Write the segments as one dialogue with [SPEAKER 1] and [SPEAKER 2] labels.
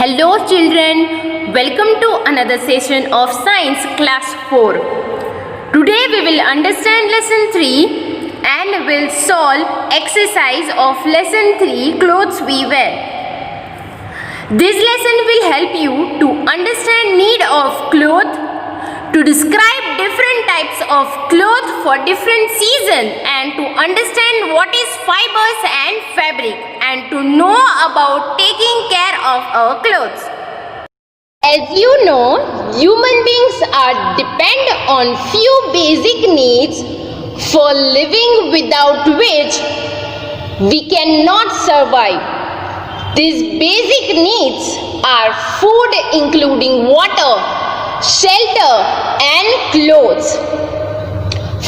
[SPEAKER 1] Hello children, welcome to another session of Science Class 4. Today we will understand Lesson 3 and will solve exercise of Lesson 3 Clothes We Wear. This lesson will help you to understand need of cloth, to describe different types of cloth for different season and to understand what is fibers and fabric and to know about taking care of our clothes. As you know, human beings are depend on few basic needs for living, without which we cannot survive. These basic needs are food including water, shelter and clothes.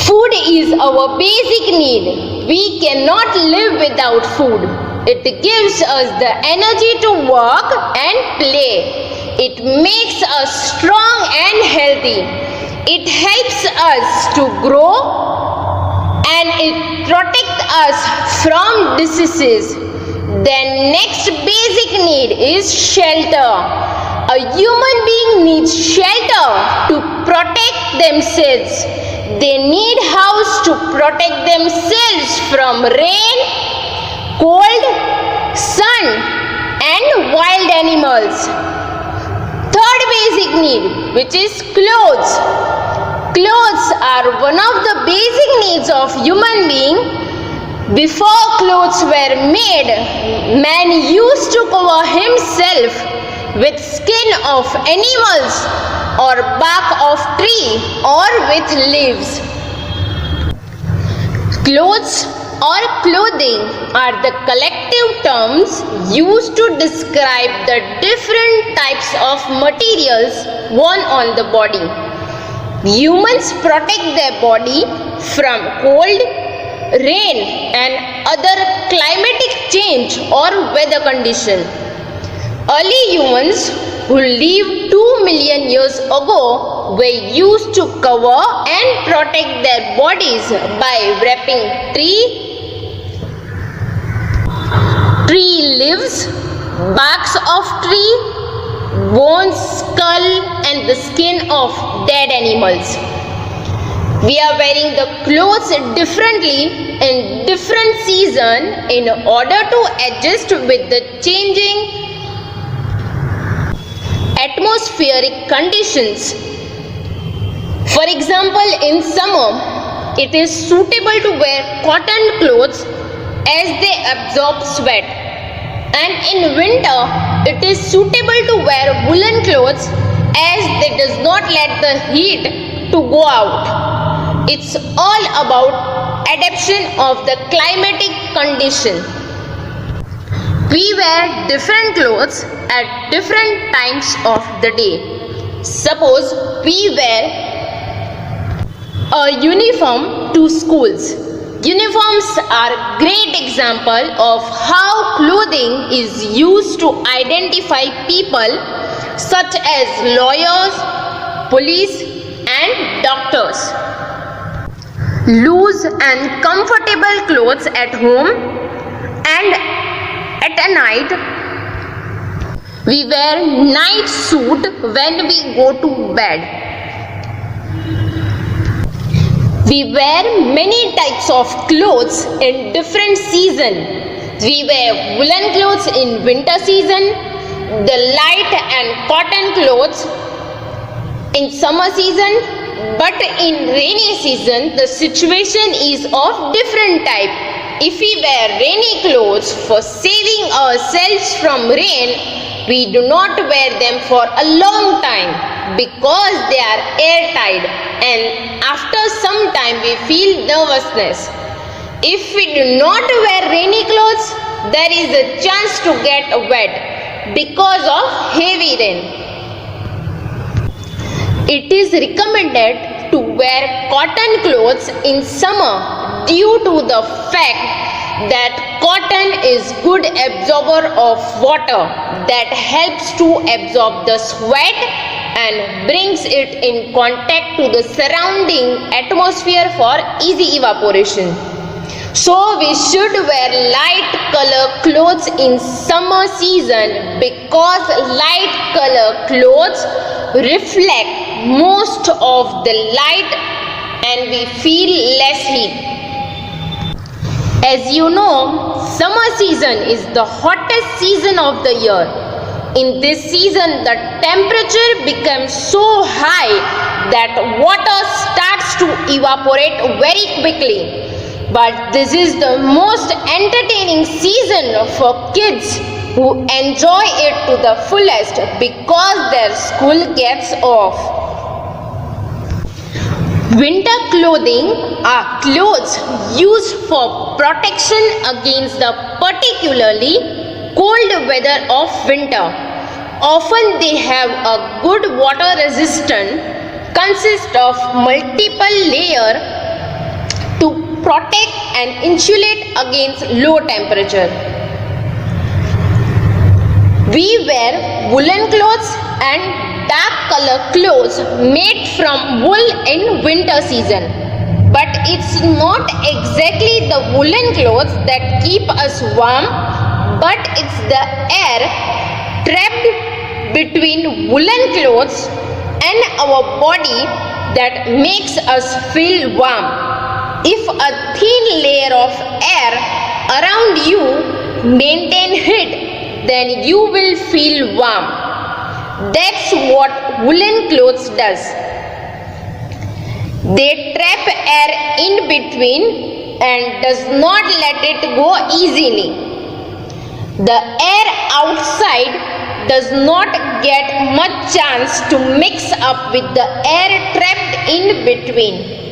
[SPEAKER 1] Food is our basic need. We cannot live without food. It gives us the energy to work and play. It makes us strong and healthy. It helps us to grow and it protects us from diseases. Then next basic need is shelter. A human being needs shelter to protect themselves. They need house to protect themselves from rain, cold, sun and wild animals. Third basic need, which is clothes. Clothes are one of the basic needs of human being. Before clothes were made, man used to cover himself with skin of animals or bark of tree or with leaves. Clothes or clothing are the collective terms used to describe the different types of materials worn on the body. Humans protect their body from cold, rain and other climatic change or weather condition. Early humans who lived 2 million years ago were used to cover and protect their bodies by wrapping tree leaves, barks of tree, bones, skull and the skin of dead animals. We are wearing the clothes differently in different season in order to adjust with the changing atmospheric conditions. For example, in summer, it is suitable to wear cotton clothes as they absorb sweat. And in winter, it is suitable to wear woolen clothes as they does not let the heat to go out. It's all about adaptation of the climatic condition. We wear different clothes at different times of the day. Suppose we wear a uniform to schools. Uniforms are great example of how clothing is used to identify people such as lawyers, police and doctors. Loose and comfortable clothes at home and at night. We wear night suit when we go to bed. We wear many types of clothes in different season. We wear woolen clothes in winter season, the light and cotton clothes in summer season, but in rainy season the situation is of different type. If we wear rainy clothes for saving ourselves from rain, we do not wear them for a long time because they are airtight and after some time we feel nervousness. If we do not wear rainy clothes, there is a chance to get wet because of heavy rain. It is recommended to wear cotton clothes in summer due to the fact that cotton is good absorber of water that helps to absorb the sweat and brings it in contact to the surrounding atmosphere for easy evaporation. So we should wear light color clothes in summer season because light color clothes reflect most of the light and we feel less heat. As you know, summer season is the hottest season of the year. In this season, the temperature becomes so high that water starts to evaporate very quickly. But this is the most entertaining season for kids who enjoy it to the fullest because their school gets off. Winter clothing are clothes used for protection against the particularly cold weather of winter. Often they have a good water resistance, consist of multiple layers to protect and insulate against low temperature. We wear woolen clothes and dark color clothes made from wool in winter season. But it's not exactly the woolen clothes that keep us warm, but it's the air trapped between woolen clothes and our body that makes us feel warm. If a thin layer of air around you maintain heat, then you will feel warm. That's what woolen clothes does. They trap air in between and does not let it go easily. The air outside does not get much chance to mix up with the air trapped in between.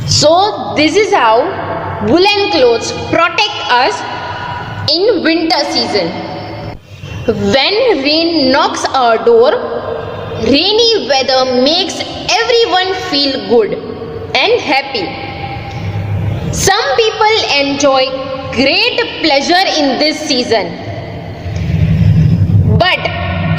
[SPEAKER 1] So this is how woolen clothes protect us in winter season. When rain knocks our door, rainy weather makes everyone feel good and happy. Some people enjoy great pleasure in this season. But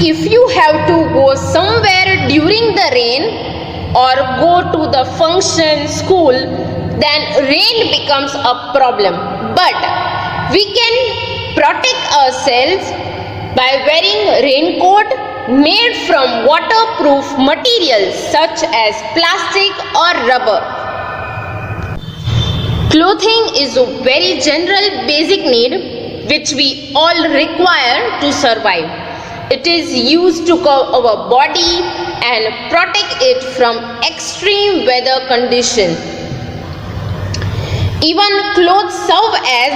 [SPEAKER 1] if you have to go somewhere during the rain or go to the function, school, then rain becomes a problem. But we can protect ourselves by wearing raincoat made from waterproof materials such as plastic or rubber. Clothing is a very general basic need which we all require to survive. It is used to cover our body and protect it from extreme weather conditions. Even clothes serve as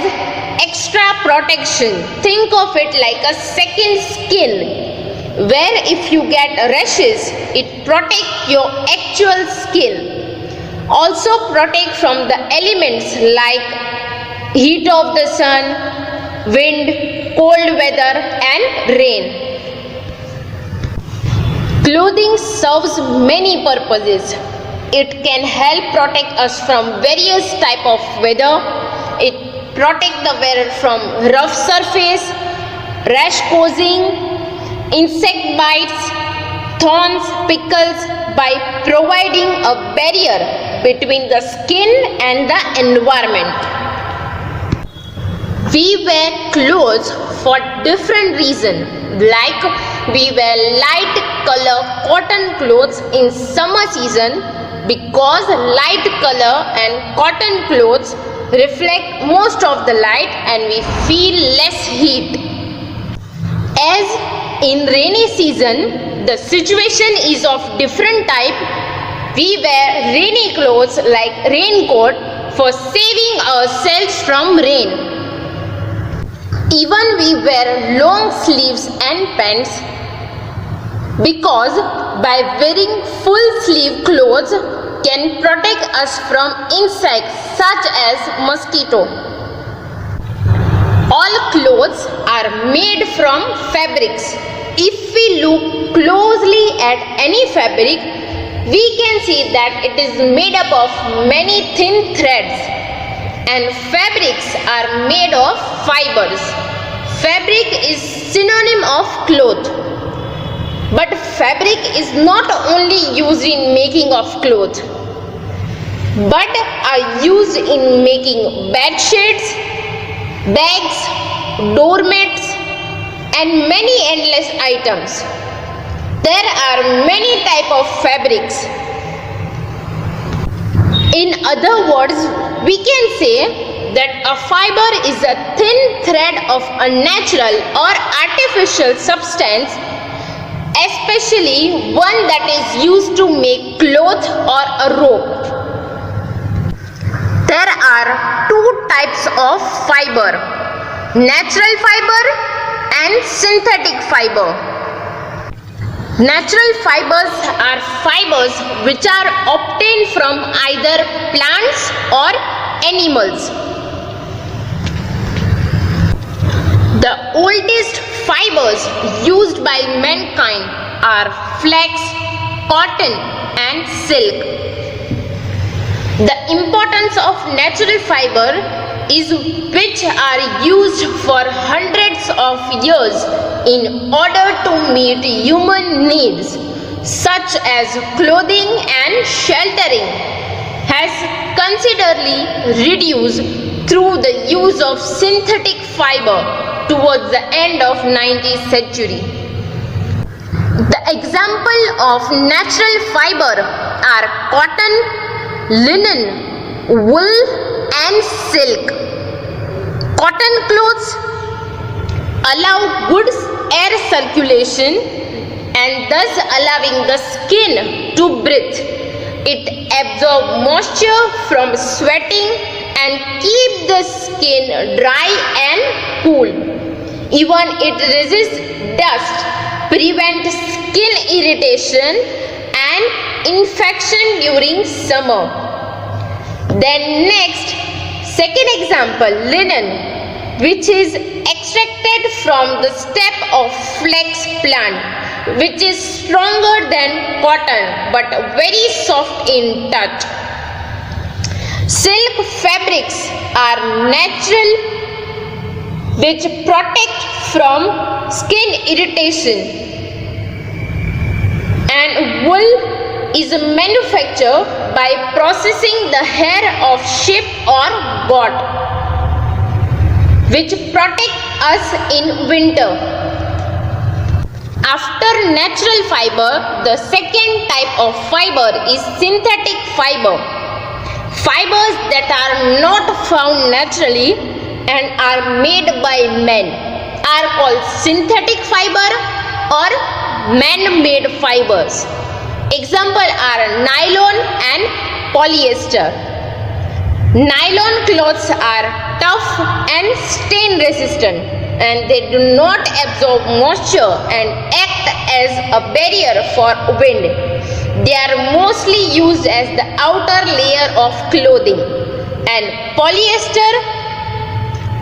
[SPEAKER 1] extra protection. Think of it like a second skin, where if you get rashes, it protects your actual skin. Also protect from the elements like heat of the sun, wind, cold weather and rain. Clothing serves many purposes. It can help protect us from various type of weather. It protects the wearer from rough surface, rash causing, insect bites, thorns, prickles by providing a barrier between the skin and the environment. We wear clothes for different reasons, like we wear light color cotton clothes in summer season because light color and cotton clothes reflect most of the light and we feel less heat. As in rainy season, the situation is of different type. We wear rainy clothes like raincoat for saving ourselves from rain. Even we wear long sleeves and pants because by wearing full sleeve clothes can protect us from insects such as mosquito. All clothes are made from fabrics. If we look closely at any fabric, we can see that it is made up of many thin threads. And fabrics are made of fibers. Fabric is synonym of cloth. But fabric is not only used in making of clothes. but are used in making bed sheets, bags, doormats, and many endless items. There are many types of fabrics. In other words, we can say that a fiber is a thin thread of a natural or artificial substance, especially one that is used to make cloth or a rope. There are two types of fiber: natural fiber and synthetic fiber. Natural fibers are fibers which are obtained from either plants or animals. The oldest fibers used by mankind are flax, cotton, and silk. The importance of natural fiber is which are used for hundreds of years in order to meet human needs such as clothing and sheltering, has considerably reduced through the use of synthetic fiber towards the end of 19th century. The example of natural fiber are cotton, linen, wool, and silk. Cotton clothes allow good air circulation and thus allowing the skin to breathe. It absorbs moisture from sweating and keep the skin dry and cool. Even it resists dust, prevent skin irritation and infection during summer. Then next, second example, linen, which is extracted from the stem of flax plant, which is stronger than cotton but very soft in touch. Silk fabrics are natural, which protect from skin irritation, and wool is manufactured by processing the hair of sheep or goat, which protect us in winter. After natural fiber, the second type of fiber is synthetic fiber. Fibers that are not found naturally and are made by men are called synthetic fiber or man-made fibers. Examples are nylon and polyester. Nylon cloths are tough and stain resistant, and they do not absorb moisture and act as a barrier for wind. They are mostly used as the outer layer of clothing, and polyester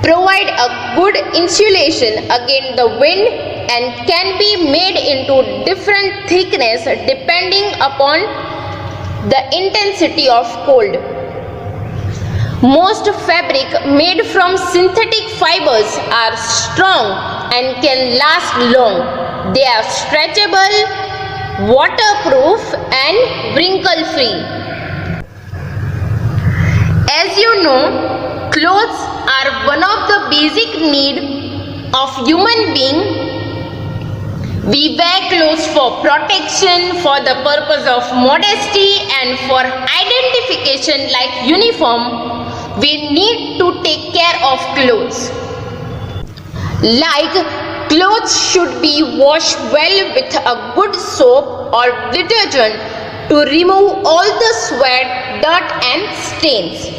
[SPEAKER 1] provide a good insulation against the wind and can be made into different thickness depending upon the intensity of cold. Most fabric made from synthetic fibers are strong and can last long. They are stretchable, waterproof, and wrinkle free. As you know, clothes are one of the basic needs of human being. We wear clothes for protection, for the purpose of modesty, and for identification like uniform. We need to take care of clothes. Like clothes should be washed well with a good soap or detergent to remove all the sweat, dirt and stains.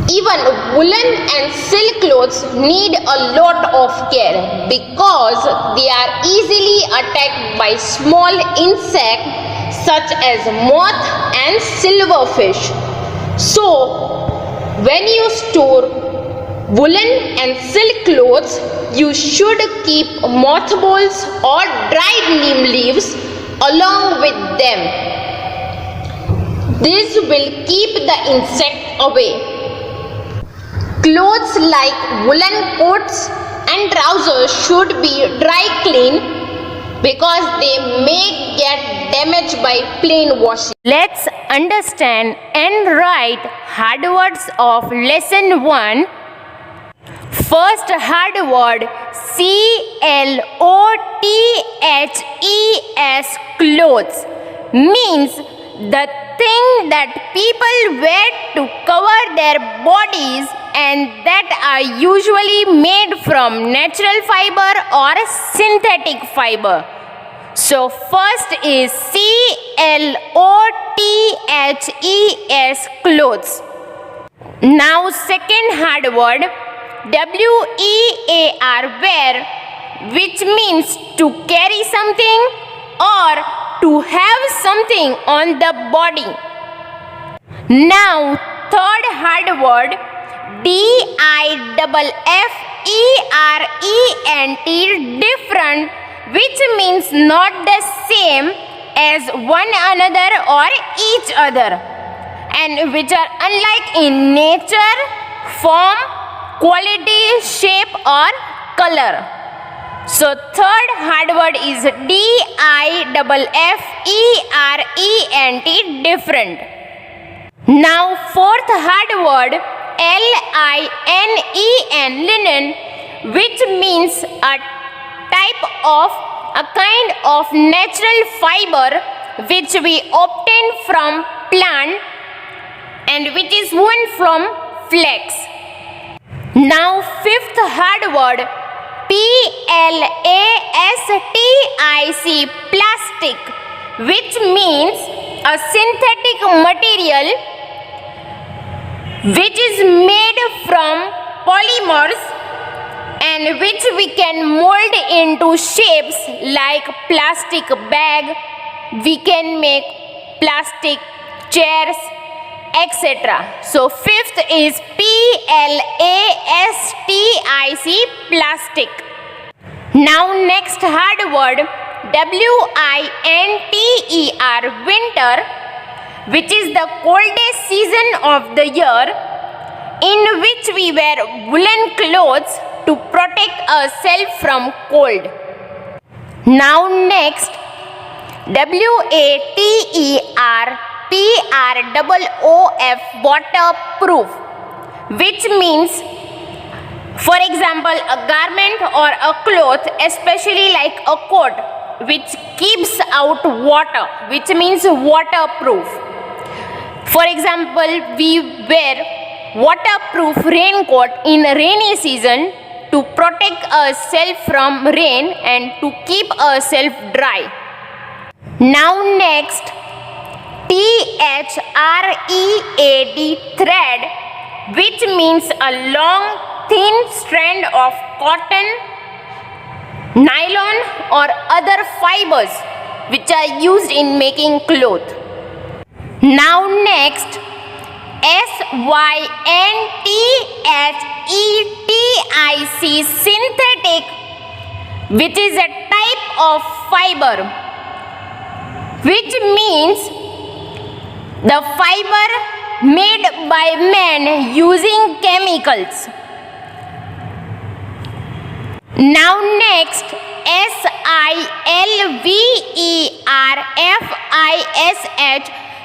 [SPEAKER 1] Even woolen and silk clothes need a lot of care because they are easily attacked by small insects such as moth and silverfish. So, when you store woolen and silk clothes, you should keep mothballs or dried neem leaves along with them. This will keep the insect away. Clothes like woolen coats and trousers should be dry cleaned because they may get damaged by plain washing. Let's understand and write hard words of lesson 1. First hard word, clothes, clothes, means the thing that people wear to cover their bodies and that are usually made from natural fiber or synthetic fiber. So first is clothes, clothes. Now second hard word, wear, which means to carry something or to have something on the body. Now third hard word, different, which means not the same as one another or each other, and which are unlike in nature, form, quality, shape or color. So third hard word is different. Now fourth hard word, linen, which means a kind of natural fiber which we obtain from plant and which is woven from flax. Now fifth hard word, plastic, which means a synthetic material which is made from polymers and which we can mold into shapes like plastic bag, we can make plastic chairs, etc. So fifth is plastic. Now next hard word, winter, which is the coldest season of the year in which we wear woolen clothes to protect ourselves from cold. Now next, waterproof, which means, for example, a garment or a cloth, especially like a coat, which keeps out water, which means waterproof. For example, we wear waterproof raincoat in rainy season to protect ourselves from rain and to keep ourselves dry. Now next, thread, which means a long thin strand of cotton, nylon or other fibers which are used in making cloth. Now next, synthetic, which is a type of fiber, which means the fiber made by men using chemicals. Now next,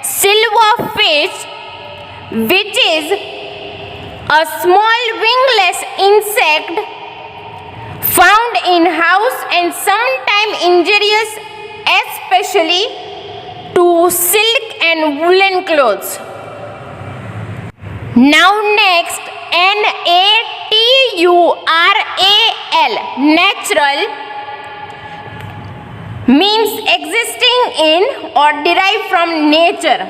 [SPEAKER 1] silverfish, which is a small wingless insect found in house and sometimes injurious, especially to silk and woolen clothes. Now next, natural, means existing in or derived from nature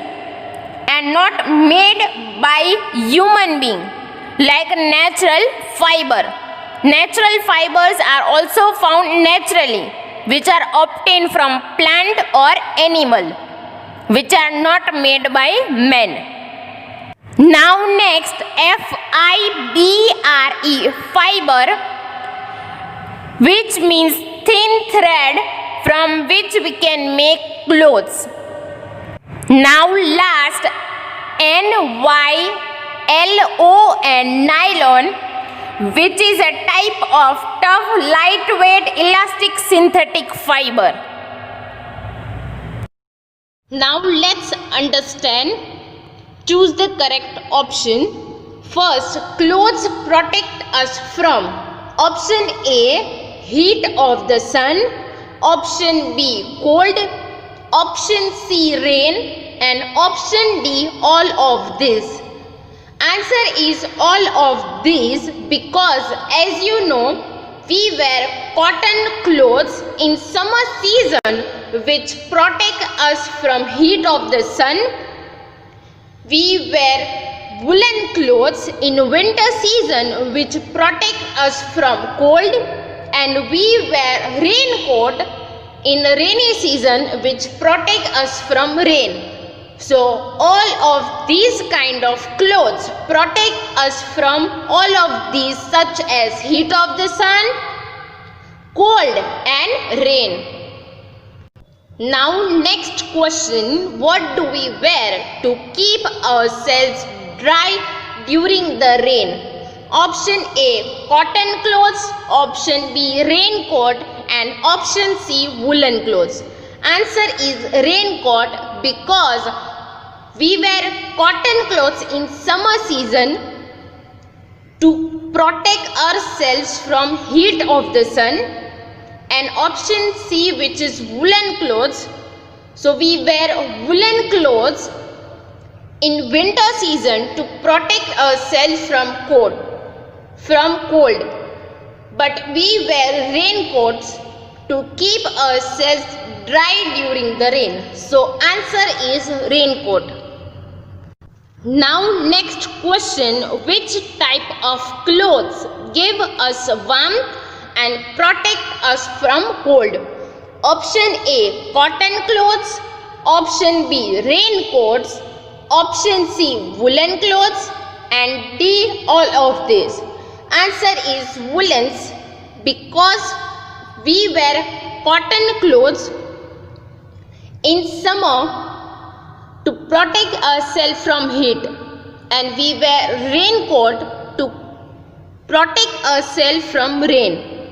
[SPEAKER 1] and not made by human being, like natural fiber. Natural fibers are also found naturally, which are obtained from plant or animal, which are not made by men. Now next, fiber, which means thin thread from which we can make clothes. Now last, nylon, which is a type of made of lightweight elastic synthetic fiber. Now let's understand. Choose the correct option. First, clothes protect us from option A, heat of the sun, option B, cold, option C, rain, and option D, all of this. Answer is all of these because, as you know, we wear cotton clothes in summer season which protect us from heat of the sun. We wear woolen clothes in winter season which protect us from cold, and we wear raincoat in rainy season which protect us from rain. So all of these kind of clothes protect us from all of these, such as heat of the sun, cold and rain. Now next question, what do we wear to keep ourselves dry during the rain? Option A, cotton clothes, option B, raincoat, and option C, woolen clothes. Answer is raincoat because we wear cotton clothes in summer season to protect ourselves from heat of the sun, and option C, which is woolen clothes. So we wear woolen clothes in winter season to protect ourselves from cold. But we wear raincoats to keep ourselves dry during the rain. So answer is raincoat. Now next question, which type of clothes give us warmth and protect us from cold? Option A, cotton clothes, option B, raincoats, option C, woolen clothes, and D, all of this. Answer is woolens because we wear cotton clothes in summer to protect ourselves from heat, and we wear raincoat to protect ourselves from rain.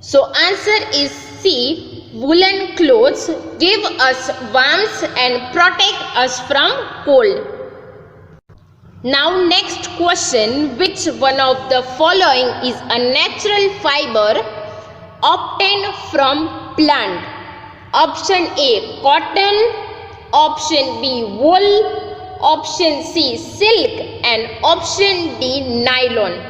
[SPEAKER 1] So answer is C, woolen clothes give us warmth and protect us from cold. Now next question, which one of the following is a natural fiber obtained from plant? Option A, cotton, option B, wool, option C, silk, and option D, nylon.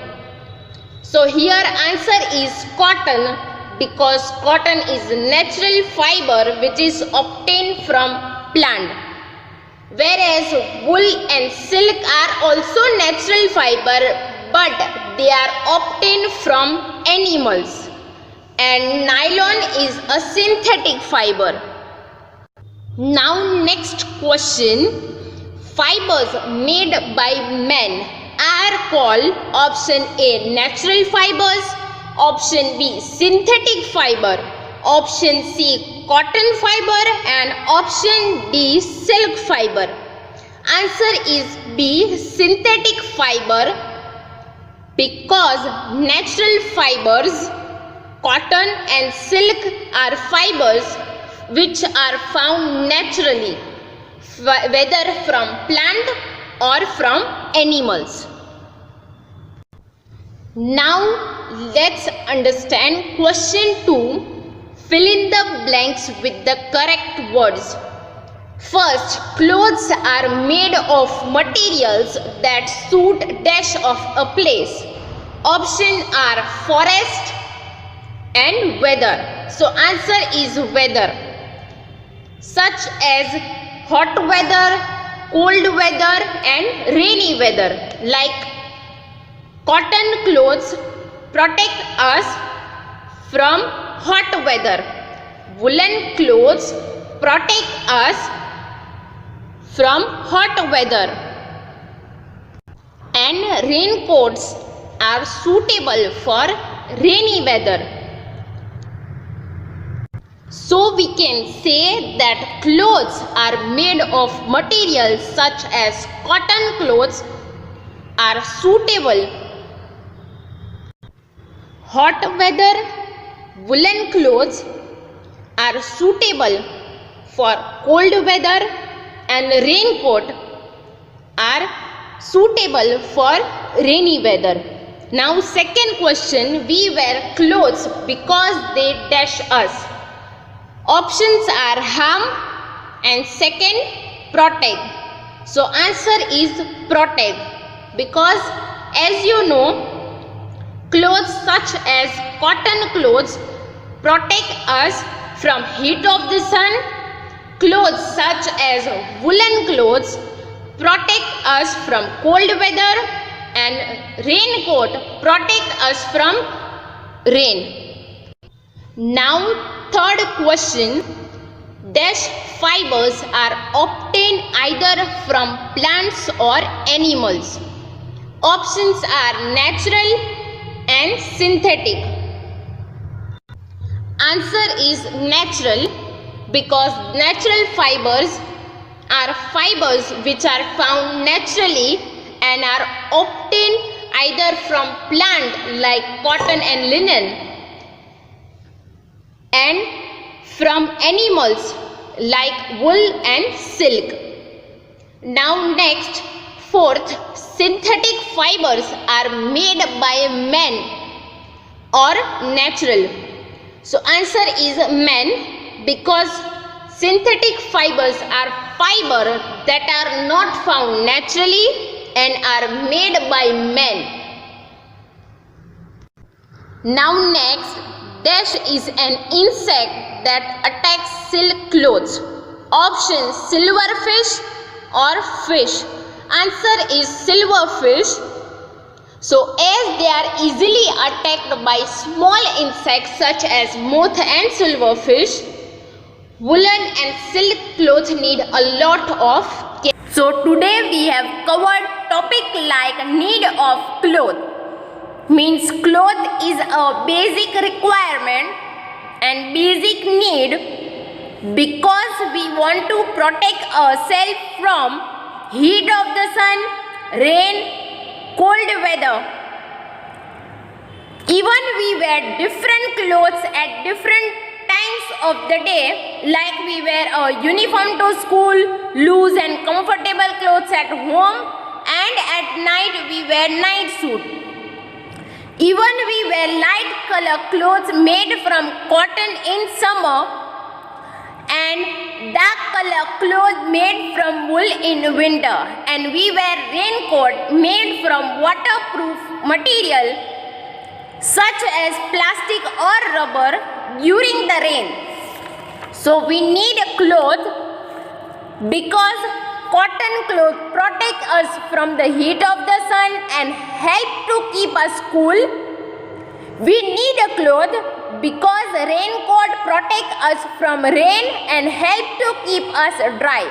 [SPEAKER 1] So here answer is cotton because cotton is natural fiber which is obtained from plant, whereas wool and silk are also natural fiber but they are obtained from animals, and nylon is a synthetic fiber. Now next question, fibers made by men are called option A, natural fibers, option B, synthetic fiber, option C, cotton fiber, and option D, silk fiber. Answer is B, synthetic fiber because natural fibers, cotton and silk are fibers which are found naturally, whether from plant or from animals. Now let's understand question 2. Fill in the blanks with the correct words. First, clothes are made of materials that suit dash of a place. Option are forest and weather. So answer is weather, such as hot weather, cold weather and rainy weather. Like cotton clothes protect us from hot weather. Woolen clothes protect us from hot weather. And raincoats are suitable for rainy weather. So we can say that clothes are made of materials such as cotton clothes are suitable. hot weather woolen clothes are suitable for cold weather and raincoat are suitable for rainy weather. Now second question, we wear clothes because they dash us. Options are harm and second protect. So answer is protect, because as you know, clothes such as cotton clothes protect us from heat of the sun. Clothes such as woolen clothes protect us from cold weather, and raincoat protect us from rain. Now third question, dash fibers are obtained either from plants or animals. Options are natural and synthetic. Answer is natural, because natural fibers are fibers which are found naturally and are obtained either from plant like cotton and linen, and from animals like wool and silk. Now next, fourth, synthetic fibers are made by men or natural. So answer is men, because synthetic fibers are fiber that are not found naturally and are made by men. Now next, dash is an insect that attacks silk clothes. Options, silverfish or fish. Answer is silverfish. So as they are easily attacked by small insects such as moth and silverfish, woolen and silk clothes need a lot of care. So today we have covered topic like need of cloth. Means cloth is a basic requirement and basic need, because we want to protect ourselves from heat of the sun, rain, cold weather. Even we wear different clothes at different times of the day, like we wear a uniform to school, loose and comfortable clothes at home, and at night we wear night suit. Even we wear light color clothes made from cotton in summer and dark color clothes made from wool in winter, and we wear raincoat made from waterproof material such as plastic or rubber during the rain. So we need a cloth because cotton clothes protect us from the heat of the sun and help to keep us cool. We need a cloth because raincoat protect us from rain and help to keep us dry.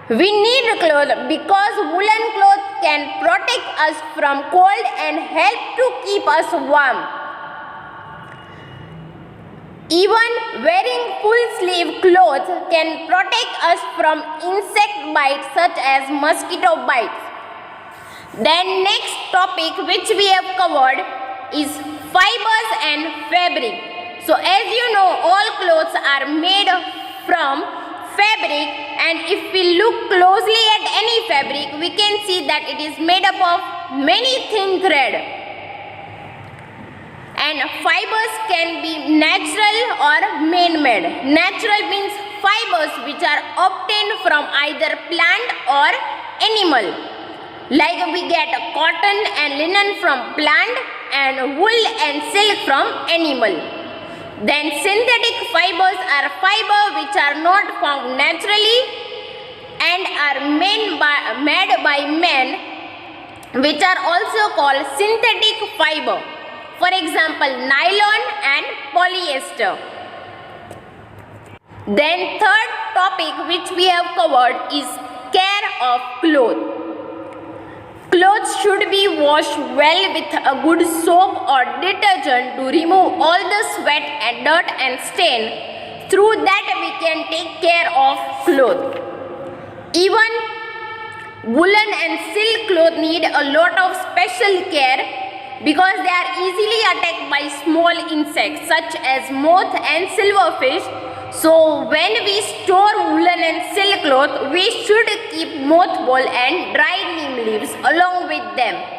[SPEAKER 1] We need a cloth because woolen cloth can protect us from cold and help to keep us warm. Even wearing full sleeve clothes can protect us from insect bites such as mosquito bites. Then next topic which we have covered is fibers and fabric. So as you know, all clothes are made from fabric, and if we look closely at any fabric, we can see that it is made up of many thin threads. And fibers can be natural or man-made. Natural means fibers which are obtained from either plant or animal. Like we get cotton and linen from plant and wool and silk from animal. Then synthetic fibers are fibers which are not found naturally and are made by men, which are also called synthetic fiber. For example, nylon and polyester. Then third topic which we have covered is care of clothes. Clothes should be washed well with a good soap or detergent to remove all the sweat and dirt and stain. Through that we can take care of clothes. Even woolen and silk cloth need a lot of special care because they are easily attacked by small insects such as moth and silverfish. So when we store woolen and silk cloth, we should keep mothball and dried neem leaves along with them.